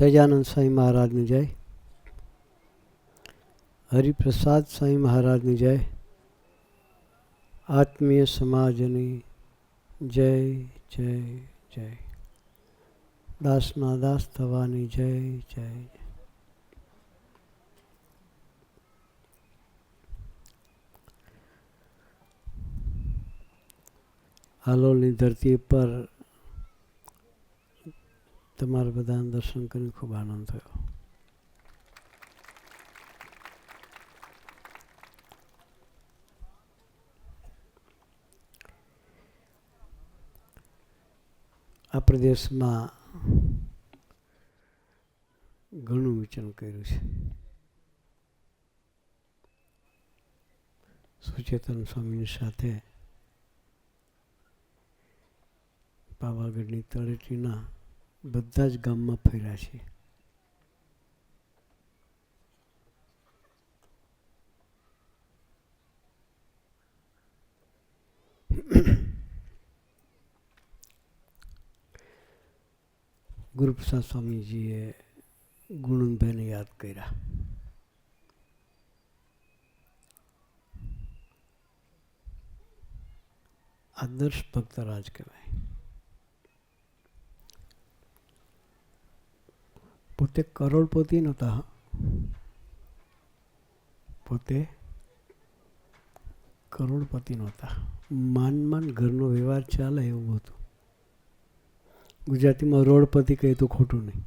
સહજાનંદ સ્વામી મહારાજની જય, હરિપ્રસાદ સ્વામી મહારાજની જય, આત્મીય સમાજની જય જય જય, દાસના દાસ થવાની જય જય. હાલોલની ધરતી પર તમારા બધાને દર્શન કરીને ખૂબ આનંદ થયો. આ પ્રદેશમાં ઘણું વિચરણ કર્યું છે. સુચેતન સ્વામીની સાથે પાવાગઢની તળેટીના બધા જ ગામમાં ફર્યા છીએ. ગુરુપ્રસાદ સ્વામીજીએ ગુણનભાઈને યાદ કર્યા. આદર્શ ભક્તરાજ કહેવાય. પોતે કરોડપતિ નહોતા, પોતે કરોડપતિ નહોતા. માન ઘરનો વ્યવહાર ચાલે એવું હતું. ગુજરાતીમાં રોડપતિ કહે તો ખોટું નહીં.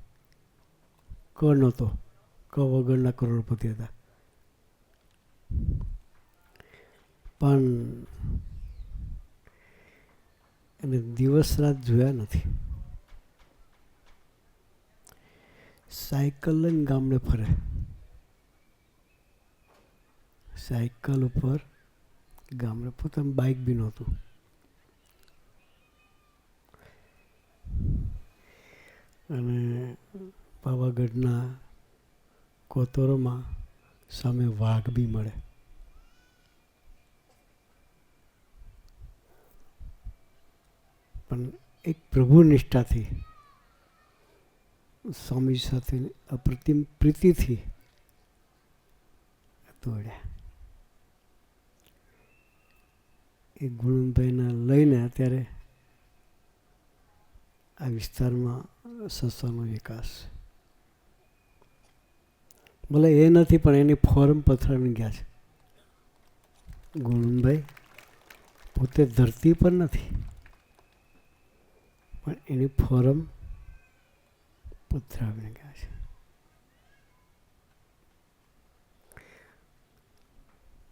ક નહોતો, ક વગરના કરોડપતિ હતા. પણ એને દિવસ રાત જોયા નથી. સાયકલ લઈને ગામડે ફરે, સાયકલ ઉપર ગામડે. પોતાનું બાઇક બી નહોતું. અને પાવાગઢના કોતરોમાં સામે વાઘ બી મળે. પણ એક પ્રભુ નિષ્ઠાથી, સ્વામી સાથે અપ્રતિમ પ્રીતિથી દોડ્યા. એ ગુણભાઈને લઈને અત્યારે આ વિસ્તારમાં સંસ્થાનો વિકાસ. ભલે એ નથી પણ એની ફોરમ પથરાવીને ગયા છે. ગુણભાઈ પોતે ધરતી પર નથી પણ એની ફોરમ પથરાવીને ગયા છે.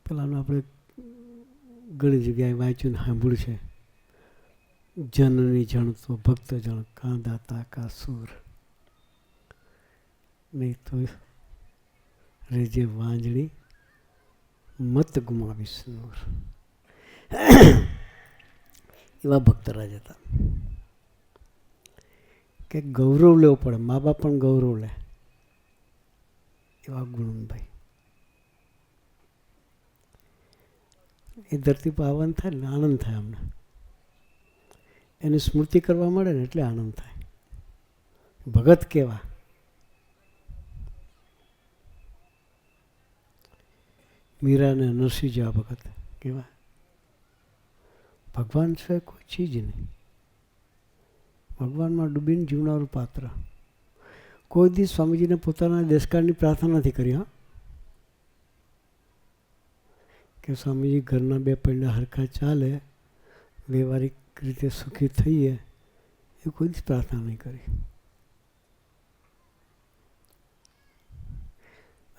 પેલાનું આપણે ઘણી જગ્યાએ વાંચ્યું સાંભળ્યું છે. જનની જણતો ભક્ત જણ કાંદાતા કા સૂર, નહીં તો રેજે વાંજણી મત ગુમાવીશ નૂર. એવા ભક્તરાજ હતા કે ગૌરવ લેવો પડે, મા બાપ પણ ગૌરવ લે એવા ગુણભાઈ. એ ધરતી પર આવવાનું થાય ને આનંદ થાય અમને. એની સ્મૃતિ કરવા મળે ને એટલે આનંદ થાય. ભગત કેવા, મીરા ને નરસિંહ જેવા ભગત કેવા. ભગવાન છે કોઈ ચીજ નહીં. ભગવાનમાં ડૂબીને જીવનારું પાત્ર. કોઈ દિવસ સ્વામીજીને પોતાના દેશકાળની પ્રાર્થના નથી કરી. હા, કે સ્વામીજી ઘરના બે પૈડા હરખા ચાલે, વ્યવહારિક રીતે સુખી થઈએ, એ કોઈ જ પ્રાર્થના નહીં કરી.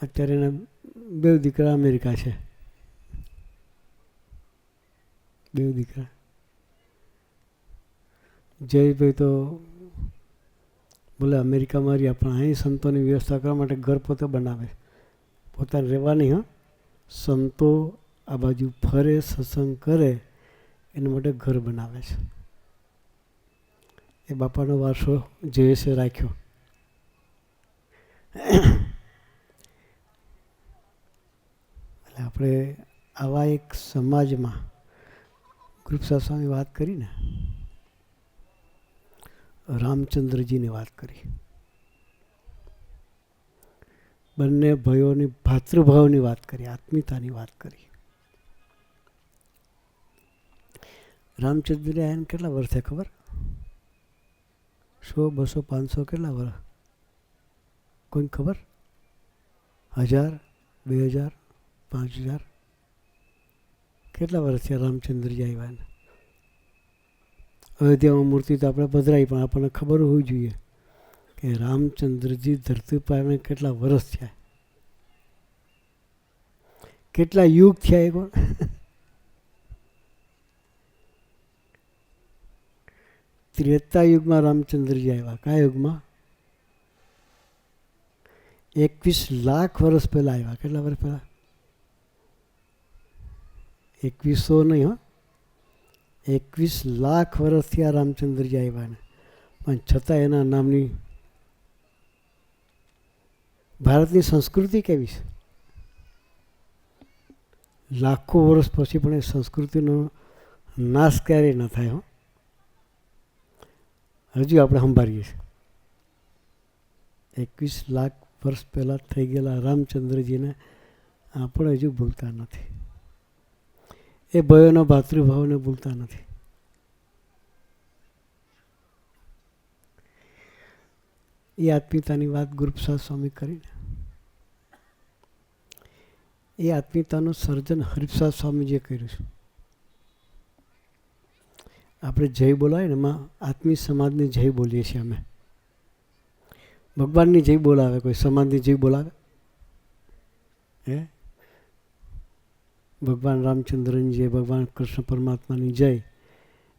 અત્યારે એના બે દીકરા અમેરિકા છે. બે દીકરા. જયભાઈ તો બોલે અમેરિકામાં રહ્યા પણ અહીં સંતોની વ્યવસ્થા કરવા માટે ઘર પોતે બનાવે. પોતાને રહેવાની. હા, સંતો આ બાજુ ફરે, સત્સંગ કરે, એના માટે ઘર બનાવે છે. એ બાપાનો વારસો જયેશે રાખ્યો. એટલે આપણે આવા એક સમાજમાં ગુરુપ્રસાદ સ્વામી વાત કરીને, રામચંદ્રજીની વાત કરી. બંને ભાઈઓની ભાતૃભાવની વાત કરી, આત્મીયતાની વાત કરી. રામચંદ્ર એને કેટલા વર્ષ થયા ખબર? 100, 200, 500 કેટલા વર્ષ? કોઈ ખબર? 1000, 2000, 5000 કેટલા વર્ષ થયા રામચંદ્રજી આવ્યા ને? અયોધ્યામાં મૂર્તિ તો આપણે પધરાઈ, પણ આપણને ખબર હોવી જોઈએ કે રામચંદ્રજી ધરતી પર કેટલા વર્ષ થયા, કેટલા યુગ થયા. એ પણ ત્રેતા યુગમાં રામચંદ્રજી આવ્યા. કયા યુગમાં? 21 લાખ વર્ષ પહેલા આવ્યા. કેટલા વર્ષ પહેલા? 2100 નહીં, હો, 21 લાખ વર્ષથી આ રામચંદ્રજી આવ્યા ને, પણ છતાં એના નામની ભારતની સંસ્કૃતિ કેવી છે? લાખો વર્ષ પછી પણ એ સંસ્કૃતિનો નાશ ક્યારેય ન થાય. હજુ આપણે સંભાળીએ છીએ. 21 લાખ વર્ષ પહેલાં થઈ ગયેલા રામચંદ્રજીને આપણે હજુ ભૂલતા નથી. એ ભાઈઓના ભાતૃભાવને ભૂલતા નથી. એ આત્મીયતાની વાત ગુરુપ્રસાદ સ્વામી કરીને, એ આત્મીયતાનું સર્જન હરિપ્રસાદ સ્વામીજીએ કર્યું છે. આપણે જય બોલાય ને, એમાં આત્મી સમાજની જય બોલીએ છીએ અમે. ભગવાનની જય બોલાવે કોઈ, સમાજની જય બોલાવે? હે? ભગવાન રામચંદ્રની જય, ભગવાન કૃષ્ણ પરમાત્માની જય,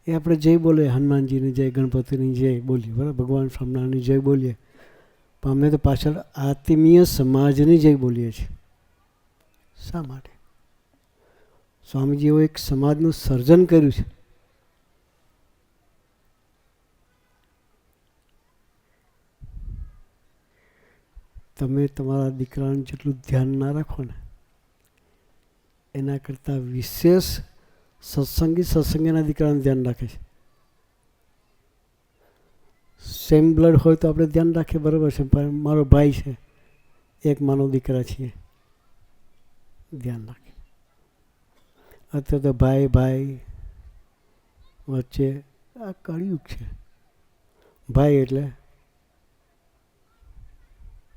એ આપણે જય બોલીએ. હનુમાનજીની જય, ગણપતિની જય બોલીએ, બરાબર, ભગવાન સ્વામિનારાયણની જય બોલીએ. પણ અમે તો પાછળ આત્મીય સમાજની જય બોલીએ છીએ. શા માટે? સ્વામીજીએ એક સમાજનું સર્જન કર્યું છે. તમે તમારા દીકરાનું જેટલું ધ્યાન ના રાખો ને, એના કરતાં વિશેષ સત્સંગીના દીકરાનું ધ્યાન રાખે છે. સેમ બ્લડ હોય તો આપણે ધ્યાન રાખીએ, બરાબર છે, પણ મારો ભાઈ છે, એક માનો દીકરા છીએ, ધ્યાન રાખીએ. અત્યારે તો ભાઈ ભાઈ વચ્ચે આ કળિયુગ છે. ભાઈ એટલે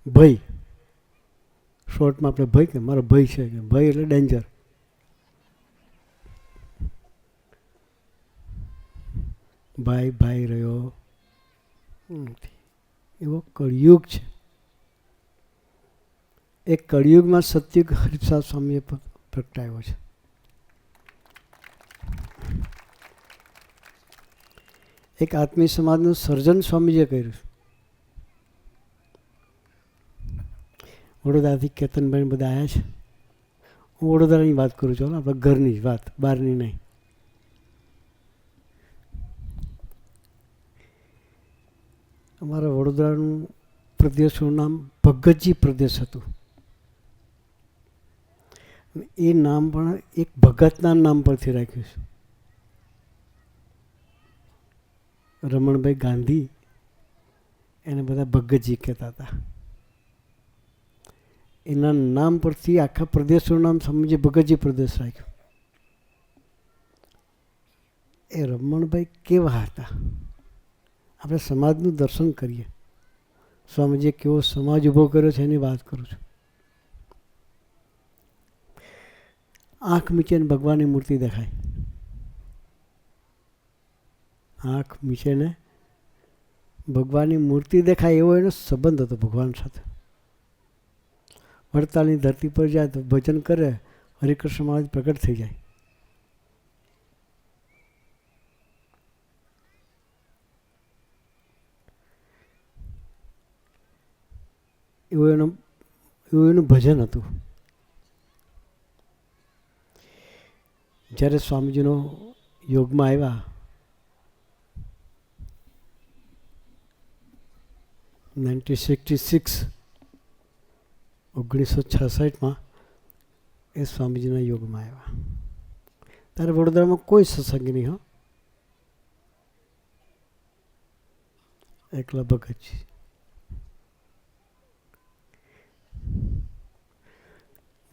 ભય, શોર્ટમાં આપણે ભય કે મારો ભય છે, કે ભય એટલે ડેન્જર. ભાઈ ભાઈ રહ્યો નથી, એવો કળિયુગ છે. એ કળિયુગમાં સતયુગ હરિપ્રસાદ સ્વામીએ પ્રગટાવ્યો છે. એક આત્મીય સમાજનું સર્જન સ્વામીજીએ કર્યું છે. વડોદરાથી કેતનભાઈ બધા આવ્યા છે. હું વડોદરાની વાત કરું છું, આપણે ઘરની જ વાત, બહારની નહીં. અમારા વડોદરાનું પ્રદેશનું નામ ભગતજી પ્રદેશ હતું. એ નામ પણ એક ભગતના નામ પરથી રાખ્યું છે. રમણભાઈ ગાંધી, એને બધા ભગતજી કહેતા હતા. એના નામ પરથી આખા પ્રદેશનું નામ સમજી ભગતજી પ્રદેશ રાખ્યું. એ રમણભાઈ કેવા હતા? આપણે સમાજનું દર્શન કરીએ. સ્વામીજીએ કેવો સમાજ ઊભો કર્યો છે એની વાત કરું છું. આંખ મીચીને ભગવાનની મૂર્તિ દેખાય. આંખ મીચીને ભગવાનની મૂર્તિ દેખાય એવો એનો સંબંધ હતો ભગવાન સાથે. વડતાલની ધરતી પર જાય તો ભજન કરે, હરિકૃષ્ણ મહારાજ પ્રગટ થઈ જાય. એવું એનું ભજન હતું. જ્યારે સ્વામીજીનો યોગમાં આવ્યા, 1966 એ સ્વામીજીના યોગમાં આવ્યા. ત્યારે વડોદરામાં કોઈ સત્સંગી નહીં, હો, એકલા ભગતજી.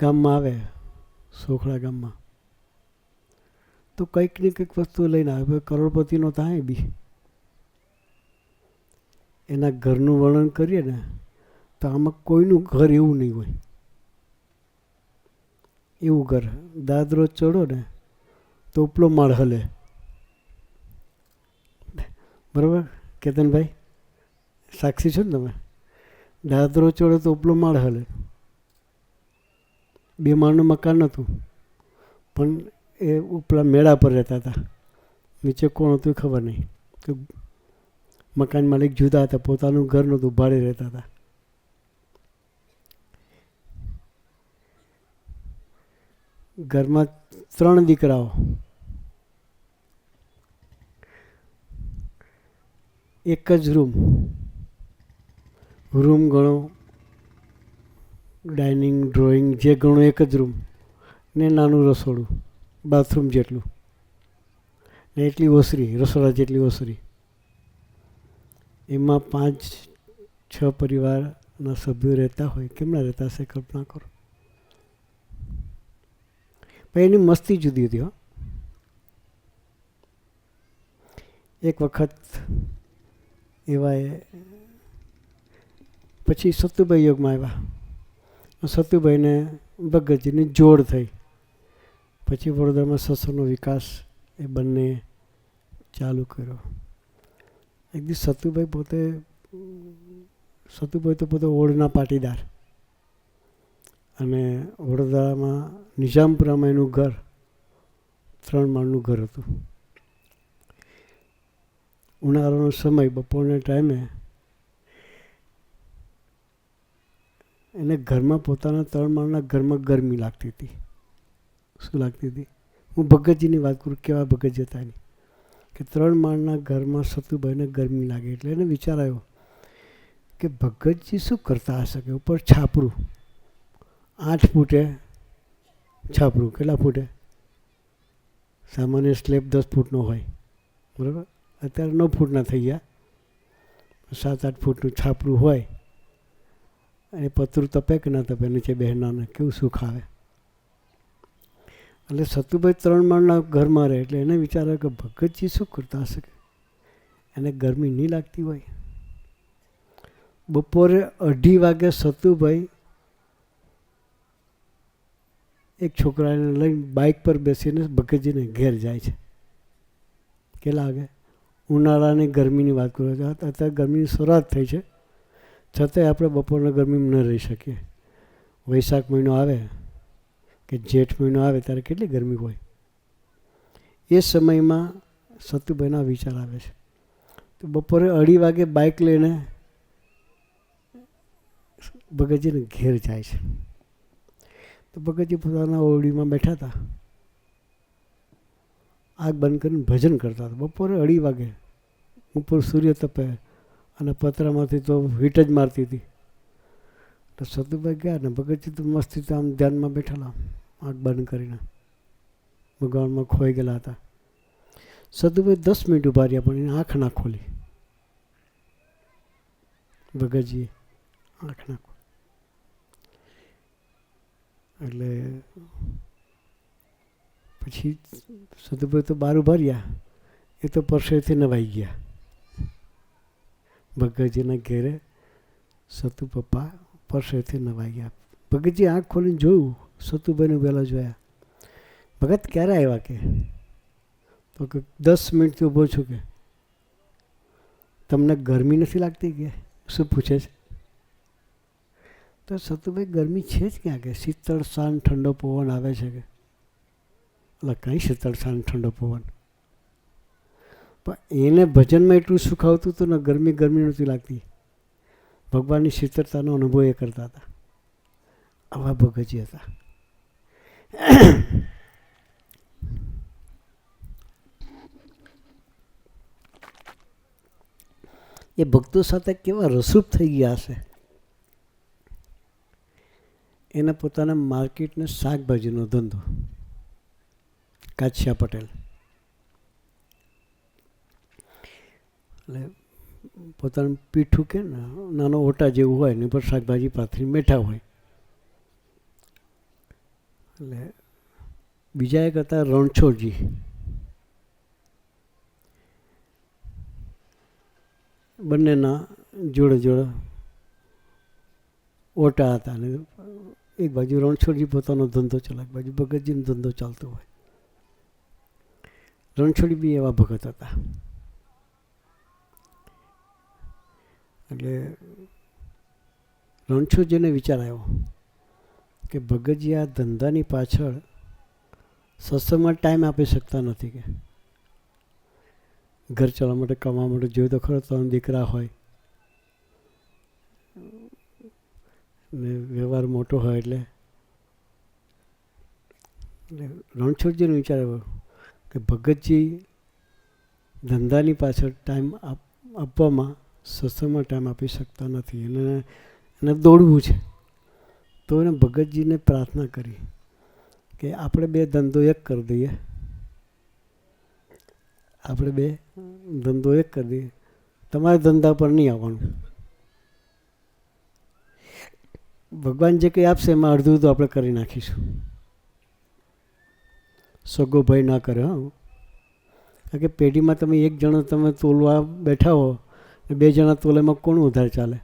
ગામમાં આવે, સોખડા ગામમાં, તો કંઈક ને કંઈક વસ્તુ લઈને આવે. કરોડપતિનો થાય બી એના ઘરનું વર્ણન કરીએ ને તો આમાં કોઈનું ઘર એવું નહીં હોય. એવું ઘર, દાદરો ચડો ને તો ઉપલો માળ હલે. બરાબર કેતનભાઈ, સાક્ષી છો ને તમે? દાદરો ચડો તો ઉપલો માળ હલે. 2 માળનું મકાન નહોતું, પણ એ ઉપલા મેળા પર રહેતા હતા. નીચે કોણ હતું ખબર નહીં. તો મકાન માલિક જુદા હતા, પોતાનું ઘર નહોતું, ભાડે રહેતા હતા. ઘરમાં 3 દીકરાઓ, એક જ રૂમ ગણો, ડાઇનિંગ ડ્રોઈંગ જે ગણો એક જ રૂમ ને નાનું રસોડું, બાથરૂમ જેટલું ને એટલી ઓસરી, રસોડા જેટલી ઓસરી. એમાં 5-6 પરિવારના સભ્યો રહેતા હોય. કેમના રહેતા હશે કલ્પના કરો. પણ એની મસ્તી જુદી હતી. એક વખત એવા પછી સતુભાઈ યોગમાં આવ્યા. સતુભાઈને ભગતજીની જોડ થઈ. પછી વડોદરામાં સત્સંગનો વિકાસ એ બંને ચાલુ કર્યો. એક દિવસ સતુભાઈ તો પોતે ઓળના પાટીદાર, અને વડોદરામાં નિઝામપુરામાં એનું ઘર 3 માળનું ઘર હતું. ઉનાળાનો સમય, બપોરના ટાઈમે એને ઘરમાં, પોતાના 3 માળના ઘરમાં ગરમી લાગતી હતી. શું લાગતી હતી? હું ભગતજીની વાત કરું, કેવા ભગતજી હતા એની, કે 3 માળના ઘરમાં સતુભાઈને ગરમી લાગે. એટલે એને વિચાર આવ્યો કે ભગતજી શું કરતા હશે. કે ઉપર છાપરું, 8 ફૂટે છાપરું. કેટલા ફૂટે? સામાન્ય સ્લેબ 10 ફૂટનો હોય, બરાબર. અત્યારે 9 ફૂટના થઈ ગયા. 7-8 ફૂટનું છાપરું હોય. અને પતરું તપે કે ના તપે, નીચે બહેનાને કેવું સુખ આવે. એટલે સતુભાઈ 3 માળના ઘરમાં રહે. એટલે એને વિચાર આવ્યો કે ભગતજી શું કરતા હશે, એને ગરમી નહીં લાગતી હોય. બપોરે 2:30 વાગે સતુભાઈ એક છોકરાને લઈને બાઇક પર બેસીને ભગતજીને ઘેર જાય છે. કેટલા વાગે? ઉનાળાની ગરમીની વાત કરું છું. અત્યારે ગરમીની શરૂઆત થઈ છે, છતાંય આપણે બપોરના ગરમીમાં ન રહી શકીએ. વૈશાખ મહિનો આવે કે જેઠ મહિનો આવે ત્યારે કેટલી ગરમી હોય. એ સમયમાં સતુભાઈના વિચાર આવે છે. તો બપોરે 2:30 વાગે બાઇક લઈને ભગતજીને ઘેર જાય છે. તો ભગતજી પોતાના ઓરડીમાં બેઠા હતા, આગ બંધ કરીને ભજન કરતા હતા. બપોરે 2:30 વાગે ઉપર સૂર્ય તપે અને પતરામાંથી તો હીટ જ મારતી હતી. તો સતુભાઈ ગયા ને ભગતજી તો મસ્તી આમ ધ્યાનમાં બેઠેલા, આગ બંધ કરીને ભગવાનમાં ખોઈ ગયેલા હતા. સતુભાઈ 10 મિનિટ ઉભા રહ્યા, પણ એને આંખ ના ખોલી. ભગતજીએ આંખ ના ખોલી. એટલે પછી સતુભાઈ તો બહાર ઉભા રહ્યા. એ તો પરસેથી નવાઈ ગયા. ભગતજીના ઘેરે સતુ પપ્પા પરસેથી નવાઈ ગયા. ભગતજી આંખ ખોલીને જોયું, સતુભાઈને પહેલાં જોયા. ભગત ક્યારે આવ્યા? કે તો કે 10 મિનિટથી ઊભો છું. કે તમને ગરમી નથી લાગતી? કે શું પૂછે છે? તો સતુભાઈ ગરમી છે જ ક્યાં? કે શીતળ શાંત ઠંડો પવન આવે છે. કે એટલે કંઈ શીતળ શાંત ઠંડો પવન? પણ એને ભજનમાં એટલું સુખ આવતું હતું ને, ગરમી નહોતી લાગતી. ભગવાનની શીતળતાનો અનુભવ એ કરતા હતા. આવા ભગતજી હતા. એ ભક્તો સાથે કેવા રસરૂપ થઈ ગયા હશે. એને પોતાના માર્કેટને શાકભાજીનો ધંધો, કાછિયા પટેલ. એટલે પોતાનું પીઠું કે નાનો ઓટા જેવું હોય ને પર શાકભાજી પાથરી બેઠા હોય. એટલે બીજા એક હતા રણછોડજી. બંનેના જોડે જોડે ઓટા હતા. ને એક બાજુ રણછોડજી પોતાનો ધંધો ચલાવે, એક બાજુ ભગતજીનો ધંધો ચાલતો હોય. રણછોડી બી એવા ભગત હતા. એટલે રણછોડજીને વિચાર આવ્યો કે ભગતજી આ ધંધાની પાછળ સત્સંગમાં ટાઈમ આપી શકતા નથી. કે ઘર ચલાવવા માટે, કમાવા માટે જોયું તો ખરો, 3 દીકરા હોય ને વ્યવહાર મોટો હોય. એટલે રણછોડજીનો વિચાર આવ્યો કે ભગતજી ધંધાની પાછળ ટાઈમ આપવામાં, સત્સંગમાં ટાઈમ આપી શકતા નથી, એને દોડવું છે. તો એને ભગતજીને પ્રાર્થના કરી કે આપણે 2 ધંધો એક કરી દઈએ. આપણે 2 ધંધો એક કરી દઈએ. તમારા ધંધા પર નહીં આવવાનું. ભગવાન જે કંઈ આપશે એમાં અડધું તો આપણે કરી નાખીશું. સગો ભાઈ ના કરે. હા, કારણ કે પેઢીમાં તમે 1 જણો તમે તોલવા બેઠા હો, 2 જણા તોલેમાં કોણ વધારે ચાલે?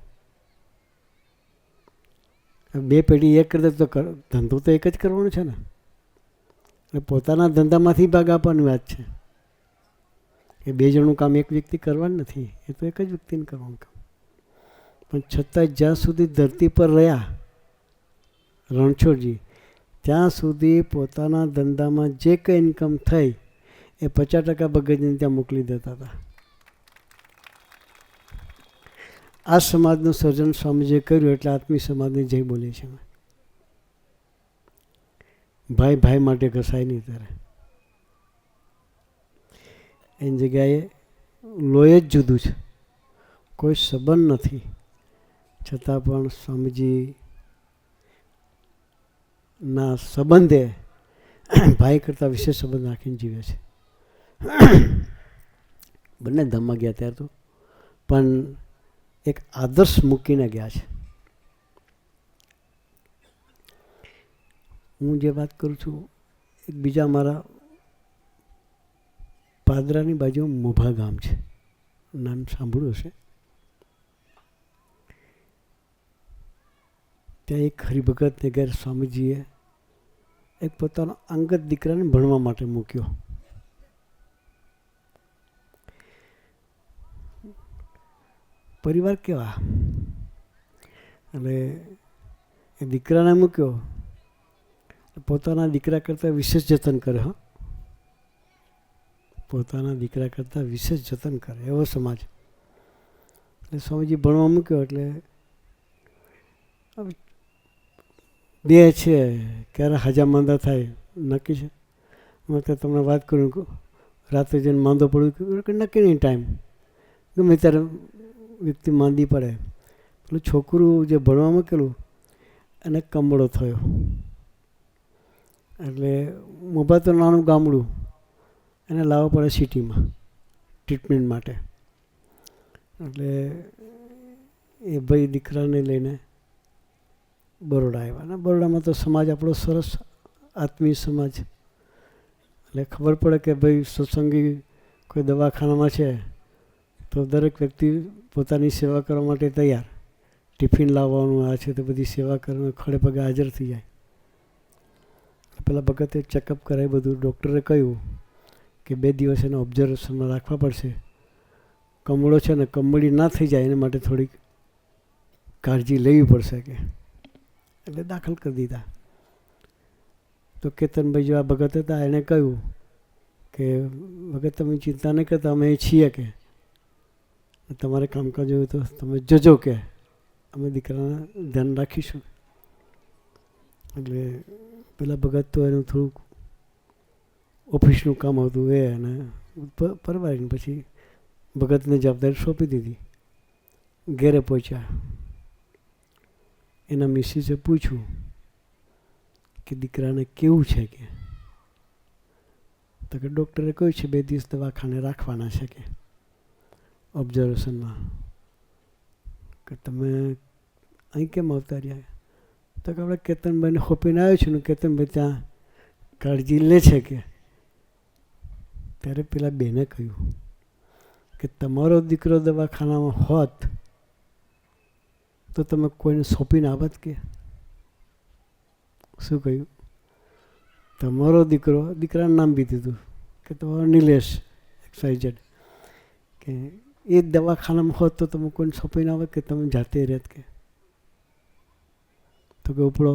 2 પેઢી એક કરતા તો ધંધો તો એક જ કરવાનો છે ને. એટલે પોતાના ધંધામાંથી ભાગ આપવાની વાત છે. એ 2 જણનું કામ એક વ્યક્તિ કરવાનું નથી, એ તો એક જ વ્યક્તિને કરવાનું કામ. પણ છતાં જ્યાં સુધી ધરતી પર રહ્યા રણછોડજી, ત્યાં સુધી પોતાના ધંધામાં જે કંઈ ઇન્કમ થઈ એ 50% ભગતજીને ત્યાં મોકલી દેતા હતા. આ સમાજનું સર્જન સ્વામીજીએ કર્યું એટલે આત્મી સમાજની જય બોલી છે. ભાઈ ભાઈ માટે ઘસાય નહીં. ત્યારે એની જગ્યાએ લોહી જ જુદું છે, કોઈ સંબંધ નથી. છતાં પણ સ્વામીજી ના સંબંધે ભાઈ કરતાં વિશેષ સંબંધ રાખીને જીવે છે. બંને ધામમાં ગયા ત્યારે તો, પણ એક આદર્શ મૂકીને ગયા છે. હું જે વાત કરું છું, એક બીજા મારા પાદરાની બાજુ મોભા ગામ છે, નામ સાંભળ્યું હશે. ત્યાં એક હરિભગતને ઘેર સ્વામીજીએ એક પોતાનો અંગત દીકરાને ભણવા માટે મૂક્યો. પરિવાર કેવા, એટલે એ દીકરાને મૂક્યો, પોતાના દીકરા કરતાં વિશેષ જતન કરે. હા, પોતાના દીકરા કરતાં વિશેષ જતન કરે એવો સમાજ. એટલે સ્વામીજી ભણવા મૂક્યો. એટલે 2 છે, ક્યારે હાજા માંદા થાય નક્કી છે. મેં તો તમને વાત કરું, રાત્રે જઈને માંદો પડ્યું કે નક્કી નહીં ટાઈમ, ગમે ત્યારે વ્યક્તિ માંદી પડે. પેલું છોકરું જે ભણવા મૂકેલું એને કમળો થયો. એટલે મોભા તો નાનું ગામડું, એને લાવવા પડે સિટીમાં ટ્રીટમેન્ટ માટે. એટલે એ ભાઈ દીકરાને લઈને બરોડા આવ્યા. અને બરોડામાં તો સમાજ આપણો સરસ આત્મીય સમાજ. એટલે ખબર પડે કે ભાઈ સત્સંગી કોઈ દવાખાનામાં છે તો દરેક વ્યક્તિ પોતાની સેવા કરવા માટે તૈયાર. ટિફિન લાવવાનું, આ છે તો બધી સેવા કરવાનું, ખડે પગે હાજર થઈ જાય. પેલા ભગતે ચેકઅપ કરાવી બધું. ડૉક્ટરે કહ્યું કે 2 દિવસ એને ઓબ્ઝર્વેશનમાં રાખવા પડશે. કમળો છે ને કમળી ના થઈ જાય એના માટે થોડીક કાળજી લેવી પડશે કે. એટલે દાખલ કરી દીધા. તો કેતનભાઈ જેવા ભગત હતા, એણે કહ્યું કે ભગત તમે ચિંતા નહીં કરતા, અમે છીએ કે તમારે કામકાજ હોય તો તમે જજો કે અમે દીકરાના ધ્યાન રાખીશું. એટલે પેલા ભગત તો એનું થોડુંક ઓફિસનું કામ હતું એ, અને પરવારીને પછી ભગતને જવાબદારી સોંપી દીધી. ઘેરે પહોંચ્યા. એના મિસિસે પૂછ્યું કે દીકરાને કેવું છે કે. તો કે ડૉક્ટરે કહ્યું છે 2 દિવસ દવાખાને રાખવાના છે કે ઓબ્ઝર્વેશનમાં. કે તમે અહીં કેમ આવતા રહ્યા? તો કે આપણે કેતનભાઈને હોપીને આવ્યો છું ને કેતનભાઈ ત્યાં કાળજી લે છે કે. ત્યારે પેલા બેને કહ્યું કે તમારો દીકરો દવાખાનામાં હોત તો તમે કોઈને સોંપીને આવત કે. શું કહ્યું? તમારો દીકરો, દીકરાનું નામ બી દીધું કે તમારો નિલેશ XYZ, કે એ દવાખાનામાં હોત તો તમે કોઈને સોંપીને આવત કે તમે જાતે રહેત કે. તો કે ઉપડો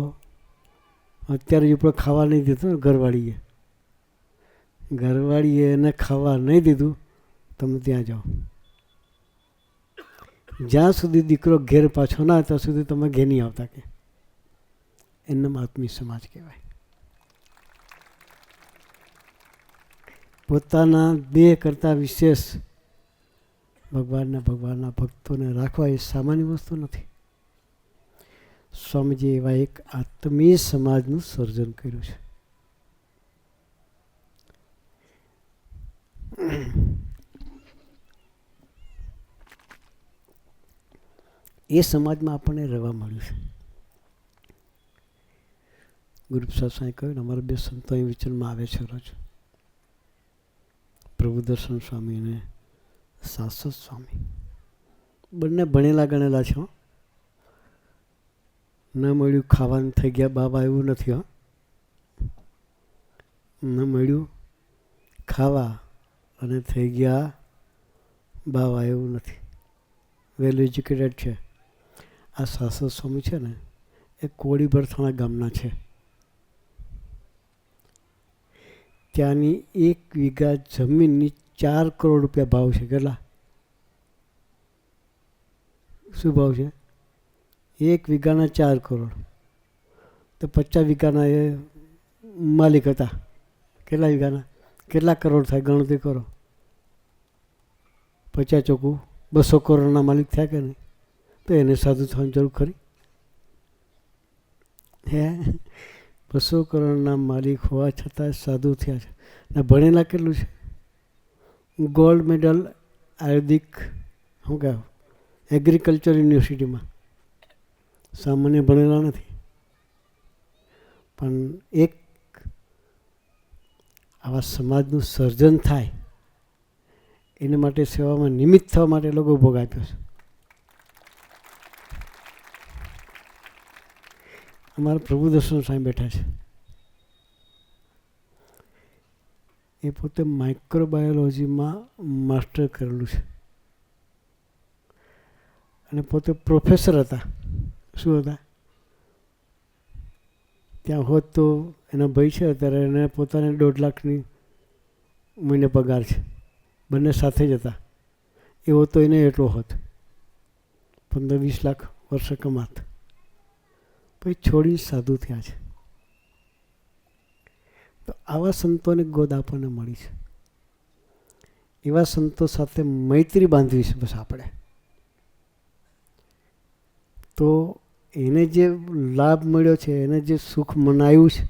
અત્યારે ઉપડો ખાવા નહીં દીધું ને ઘરવાળીએ એને ખાવા નહીં દીધું, તમે ત્યાં જાઓ. જ્યાં સુધી દીકરો ઘેર પાછો ના ત્યાં સુધી તમે ઘેર નહીં આવતા કે. એનામ આત્મી સમાજ કહેવાય. પોતાના દેહ કરતાં વિશેષ ભગવાનના ભક્તોને રાખવા એ સામાન્ય વસ્તુ નથી. સ્વામીજી એવા એક આત્મીય સમાજનું સર્જન કર્યું છે. એ સમાજમાં આપણને રહેવા મળ્યું છે. ગુરુપ્રસાદ સાંઈ કહ્યું ને, અમારા બે સંતો અહીં વિચરણમાં આવે છે રોજ, પ્રભુદર્શન સ્વામી અને શાશ્વત સ્વામી. બંને ભણેલા ગણેલા છે. ન મળ્યું ખાવાનું થઈ ગયા બાબા એવું નથી. ન મળ્યું ખાવા અને થઈ ગયા બાવા એવું નથી. વેલ એજ્યુકેટેડ છે. આ શાશ્વત સ્વામી છે ને એ કોળી ભરથાણા ગામના છે. ત્યાંની 1 વીઘા જમીનની 4 કરોડ રૂપિયા ભાવ છે. કેટલા? શું ભાવ છે? 1 વીઘાના 4 કરોડ. તો 50 વીઘાના એ માલિક હતા. કેટલા વીઘાના? કેટલા કરોડ થાય? ગણતરી કરો. 50 ચોખ્ખું 200 કરોડના માલિક થયા કે નહીં? તો એને સાધુ થવાની જરૂર ખરી? હે, 200 કરોડના માલિક હોવા છતાં સાધુ થયા છે. ને ભણેલા કેટલું છે? ગોલ્ડ મેડલ આયુર્વેદિક શું કહેવાય એગ્રીકલ્ચર યુનિવર્સિટીમાં. સામાન્ય ભણેલા નથી. પણ એક આવા સમાજનું સર્જન થાય એના માટે સેવામાં નિમિત્ત થવા માટે લોકો ભોગ આપ્યો છે. અમારા પ્રભુદર્શન સ્વામી બેઠા છે. એ પોતે માઇક્રોબાયોલોજીમાં માસ્ટર કરેલું છે અને પોતે પ્રોફેસર હતા. શું હતા? ત્યાં હોત તો એના ભાઈ છે અત્યારે એને પોતાને 1.5 લાખની મહિને પગાર છે. બંને સાથે જ હતા. એવો તો એને એટલો હોત 15-20 લાખ વર્ષે કમાત. પછી છોડી સાધુ થયા છે. તો આવા સંતોની ગોદ આપણને મળી છે. એવા સંતો સાથે મૈત્રી બાંધવી છે બસ આપણે. તો એને જે લાભ મળ્યો છે, એને જે સુખ મનાયું છે,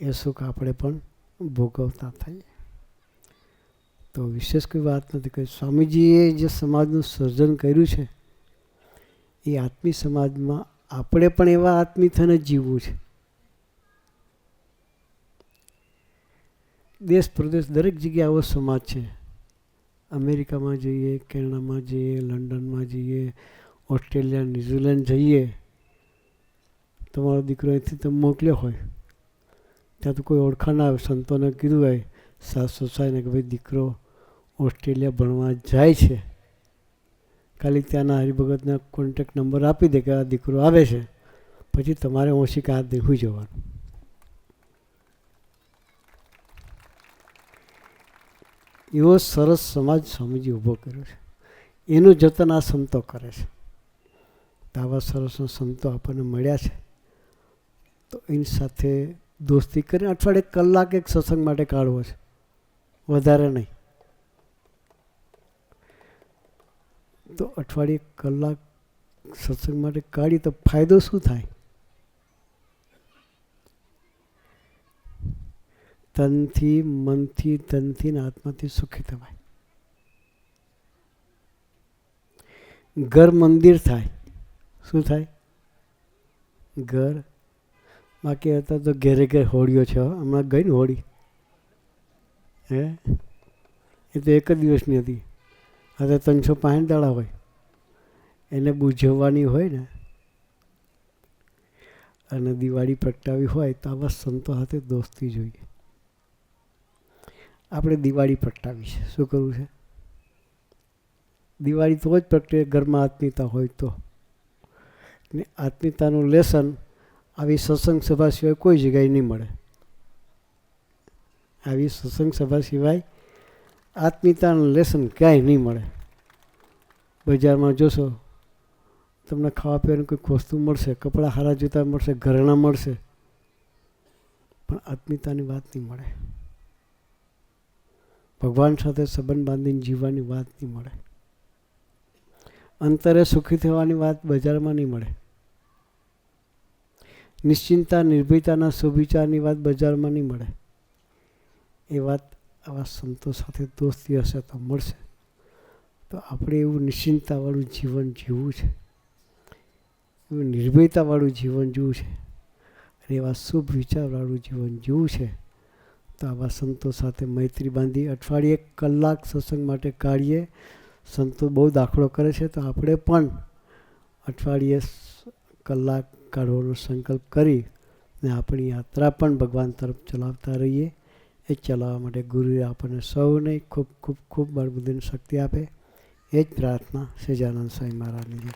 એ સુખ આપણે પણ ભોગવતા થઈએ. તો વિશેષ કોઈ વાત નથી કે સ્વામીજીએ જે સમાજનું સર્જન કર્યું છે એ આત્મી સમાજમાં આપણે પણ એવા આત્મી થઈને જીવવું છે. દેશ પ્રદેશ દરેક જગ્યાએ આવો સમાજ છે. અમેરિકામાં જઈએ, કેનેડામાં જઈએ, લંડનમાં જઈએ, ઓસ્ટ્રેલિયા, ન્યૂઝીલેન્ડ જઈએ, તમારો દીકરો અહીંથી તમે મોકલ્યો હોય ત્યાં તો કોઈ ઓળખાણ આવે. સંતોને કીધું હોય સાસુસાઈને કે ભાઈ દીકરો ઓસ્ટ્રેલિયા ભણવા જાય છે, ખાલી ત્યાંના હરિભગતના કોન્ટેક્ટ નંબર આપી દે કે આ દીકરો આવે છે, પછી તમારે ઓશિકા હાથ દે હોઈ જવાનું. એવો સરસ સમાજ સ્વામીજી ઊભો કર્યો છે. એનું જતન આ સંતો કરે છે. તો આવા સરસ સંતો આપણને મળ્યા છે તો એની સાથે દોસ્તી કરીને અઠવાડિયે કલાક એક સત્સંગ માટે કાઢવો છે, વધારે નહીં. તો અઠવાડિયે કલાક સત્સંગ માટે કાઢી તો ફાયદો શું થાય? તનથી, મનથી, ધનથી ને આત્માથી સુખી થવાય. ઘર મંદિર થાય. શું થાય? ઘર. બાકી હતા તો ઘેરે ઘેર હોળીઓ છે. હમણાં ગઈ ને હોળી, હે એ તો એક જ દિવસની હતી. આ તો 365 દાડા હોય, એને બુઝવવાની હોય ને. અને દિવાળી પ્રગટાવી હોય તો આવા સંતો સાથે દોસ્તી જોઈએ. આપણે દિવાળી પ્રગટાવી છે, શું કરવું છે? દિવાળી તો જ પ્રગટે ઘરમાં આત્મીયતા હોય તો. ને આત્મીયતાનું લેસન આવી સત્સંગ સભા સિવાય કોઈ જગ્યાએ નહીં મળે. આવી સત્સંગ સભા સિવાય આત્મીયતાનું લેસન ક્યાંય નહીં મળે. બજારમાં જોશો તમને ખાવા પીવાની કોઈક વસ્તુ મળશે, કપડાં સારા જૂતા મળશે, ઘરેણાં મળશે, પણ આત્મીયતાની વાત નહીં મળે. ભગવાન સાથે સંબંધ બાંધીને જીવવાની વાત નહીં મળે. અંતરે સુખી થવાની વાત બજારમાં નહીં મળે. નિશ્ચિંતા નિર્ભયતાના સુવિચારની વાત બજારમાં નહીં મળે. એ વાત આવા સંતો સાથે દોસ્તી હશે તો મળશે. તો આપણે એવું નિશ્ચિંતાવાળું જીવન જીવવું છે, એવું નિર્ભયતાવાળું જીવન જીવવું છે, અને એવા શુભ વિચારવાળું જીવન જીવવું છે. તો આવા સંતો સાથે મૈત્રી બાંધી અઠવાડિયે 1 કલાક સત્સંગ માટે કાઢીએ. સંતો બહુ દાખલો કરે છે, તો આપણે પણ અઠવાડિયે કલાક કાઢવાનો સંકલ્પ કરી ને આપણી યાત્રા પણ ભગવાન તરફ ચલાવતા રહીએ. એ ચલાવવા માટે ગુરુએ આપણને સૌને ખૂબ ખૂબ ખૂબ બળબુદ્ધિની શક્તિ આપે. એ જ પ્રાર્થના સહજાનંદ સ્વામી મહારાજની.